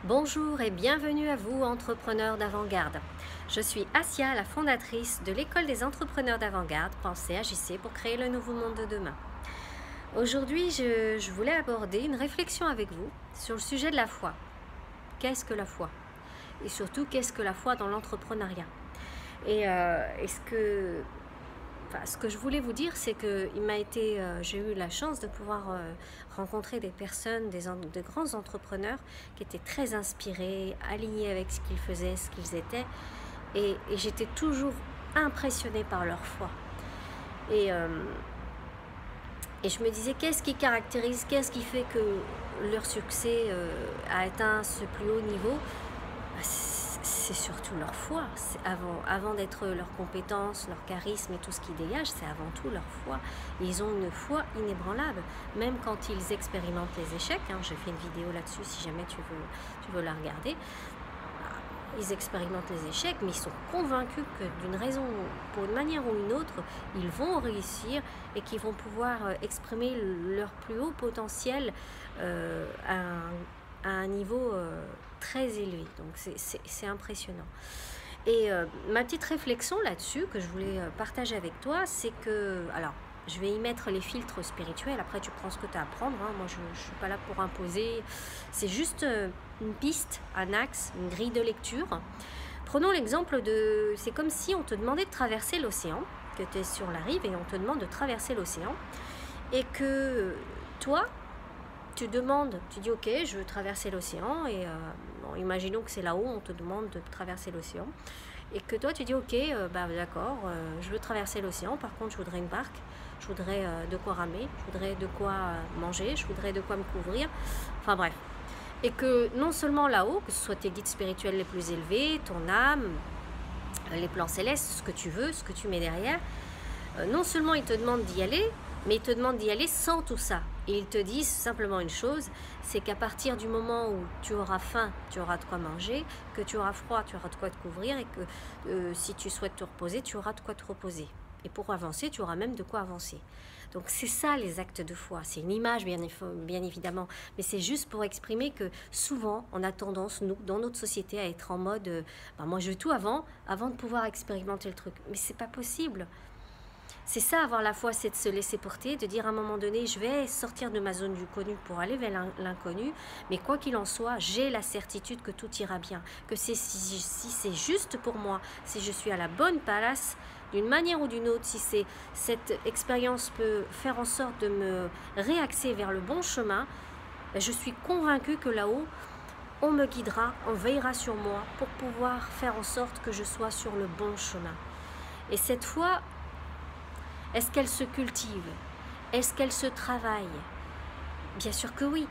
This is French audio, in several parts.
Bonjour et bienvenue à vous, entrepreneurs d'avant-garde. Je suis Asia, la fondatrice de l'école des entrepreneurs d'avant-garde, Pensez Agissez pour créer le nouveau monde de demain. Aujourd'hui, je voulais aborder une réflexion avec vous sur le sujet de la foi. Qu'est-ce que la foi? Et surtout, qu'est-ce que la foi dans l'entrepreneuriat? Ce que je voulais vous dire, c'est que j'ai eu la chance de pouvoir rencontrer des personnes, de grands entrepreneurs qui étaient très inspirés, alignés avec ce qu'ils faisaient, ce qu'ils étaient. Et j'étais toujours impressionnée par leur foi. Et je me disais, qu'est-ce qui caractérise, qu'est-ce qui fait que leur succès a atteint ce plus haut niveau? C'est surtout leur foi. Avant d'être leurs compétences, leur charisme et tout ce qu'ils dégagent, c'est avant tout leur foi. Et ils ont une foi inébranlable, même quand ils expérimentent les échecs. J'ai fait une vidéo là-dessus si jamais tu veux la regarder. Ils expérimentent les échecs, mais ils sont convaincus que d'une raison, pour une manière ou une autre, ils vont réussir et qu'ils vont pouvoir exprimer leur plus haut potentiel à un niveau très élevé. Donc c'est impressionnant. Et ma petite réflexion là-dessus que je voulais partager avec toi, c'est que, alors, je vais y mettre les filtres spirituels, après tu prends ce que tu as à prendre, moi je ne suis pas là pour imposer, c'est juste une piste, un axe, une grille de lecture. Prenons l'exemple c'est comme si on te demandait de traverser l'océan, que tu es sur la rive et on te demande de traverser l'océan, et que toi, tu dis ok, je veux traverser l'océan, et imaginons que c'est là-haut, on te demande de traverser l'océan, et que toi tu dis ok, d'accord, je veux traverser l'océan, par contre je voudrais une barque, je voudrais de quoi ramer, je voudrais de quoi manger, je voudrais de quoi me couvrir, enfin bref. Et que non seulement là-haut, que ce soit tes guides spirituels les plus élevés, ton âme, les plans célestes, ce que tu veux, ce que tu mets derrière, non seulement ils te demandent d'y aller, mais ils te demandent d'y aller sans tout ça. Et ils te disent simplement une chose, c'est qu'à partir du moment où tu auras faim, tu auras de quoi manger, que tu auras froid, tu auras de quoi te couvrir, et que si tu souhaites te reposer, tu auras de quoi te reposer. Et pour avancer, tu auras même de quoi avancer. Donc c'est ça les actes de foi. C'est une image bien évidemment, mais c'est juste pour exprimer que souvent on a tendance, nous, dans notre société, à être en mode moi je veux tout avant de pouvoir expérimenter le truc. Mais c'est pas possible. C'est ça, avoir la foi, c'est de se laisser porter, de dire à un moment donné, je vais sortir de ma zone du connu pour aller vers l'inconnu, mais quoi qu'il en soit, j'ai la certitude que tout ira bien, que si c'est juste pour moi, si je suis à la bonne place, d'une manière ou d'une autre, si cette expérience peut faire en sorte de me réaxer vers le bon chemin, je suis convaincue que là-haut, on me guidera, on veillera sur moi pour pouvoir faire en sorte que je sois sur le bon chemin. Et cette foi, est-ce qu'elle se cultive? Est-ce qu'elle se travaille? Bien sûr que oui.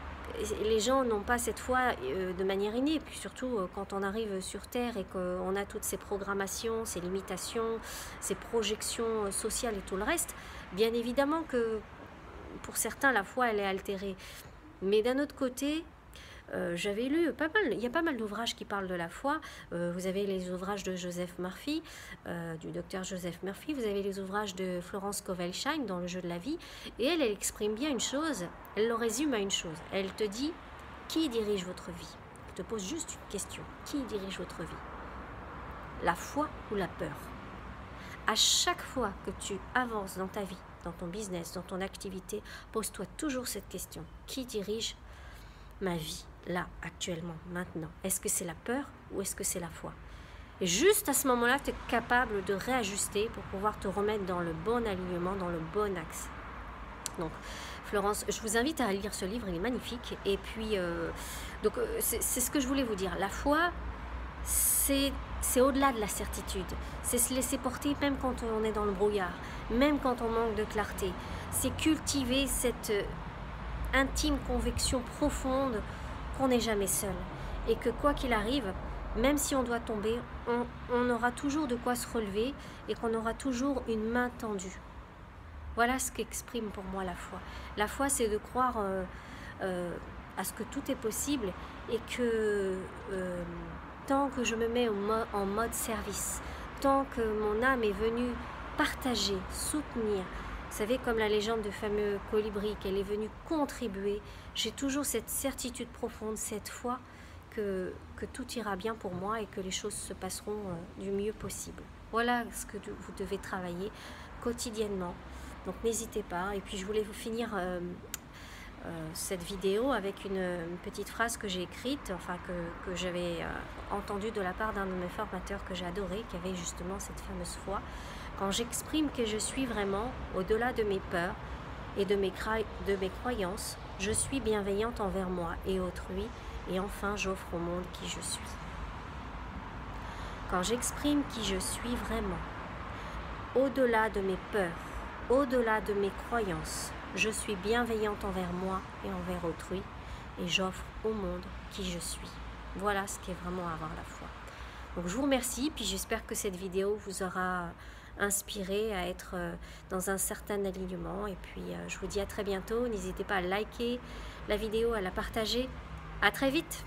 Les gens n'ont pas cette foi de manière innée. Puis surtout, quand on arrive sur Terre et qu'on a toutes ces programmations, ces limitations, ces projections sociales et tout le reste, bien évidemment que pour certains, la foi, elle est altérée. Mais d'un autre côté, j'avais lu il y a pas mal d'ouvrages qui parlent de la foi. Vous avez les ouvrages de Joseph Murphy, du docteur Joseph Murphy. Vous avez les ouvrages de Florence Scovel Shine dans Le jeu de la vie. Et elle exprime bien une chose, elle le résume à une chose. Elle te dit, qui dirige votre vie? Elle te pose juste une question. Qui dirige votre vie? La foi ou la peur? À chaque fois que tu avances dans ta vie, dans ton business, dans ton activité, pose-toi toujours cette question. Qui dirige ma vie, là, actuellement, maintenant? Est-ce que c'est la peur ou est-ce que c'est la foi? Et juste à ce moment-là, tu es capable de réajuster pour pouvoir te remettre dans le bon alignement, dans le bon axe. Donc, Florence, je vous invite à lire ce livre, il est magnifique. Et puis, c'est ce que je voulais vous dire. La foi, c'est au-delà de la certitude. C'est se laisser porter même quand on est dans le brouillard, même quand on manque de clarté. C'est cultiver cette intime conviction profonde qu'on n'est jamais seul et que quoi qu'il arrive, même si on doit tomber, on aura toujours de quoi se relever et qu'on aura toujours une main tendue. Voilà ce qu'exprime pour moi la foi. La foi, c'est de croire à ce que tout est possible et que tant que je me mets en mode service, tant que mon âme est venue partager, soutenir, vous savez, comme la légende du fameux colibri, qu'elle est venue contribuer, j'ai toujours cette certitude profonde, cette foi que tout ira bien pour moi et que les choses se passeront du mieux possible. Voilà ce que vous devez travailler quotidiennement. Donc n'hésitez pas. Et puis je voulais vous finir cette vidéo avec une petite phrase que j'ai écrite, enfin que j'avais entendue de la part d'un de mes formateurs que j'ai adoré, qui avait justement cette fameuse foi. Quand j'exprime que je suis vraiment au-delà de mes peurs et de mes croyances, je suis bienveillante envers moi et autrui, et enfin j'offre au monde qui je suis. Quand j'exprime qui je suis vraiment, au-delà de mes peurs, au-delà de mes croyances, je suis bienveillante envers moi et envers autrui, et j'offre au monde qui je suis. Voilà ce qu'est vraiment avoir la foi. Donc je vous remercie, puis j'espère que cette vidéo vous aura inspiré à être dans un certain alignement. Et puis je vous dis à très bientôt. N'hésitez pas à liker la vidéo, à la partager. À très vite.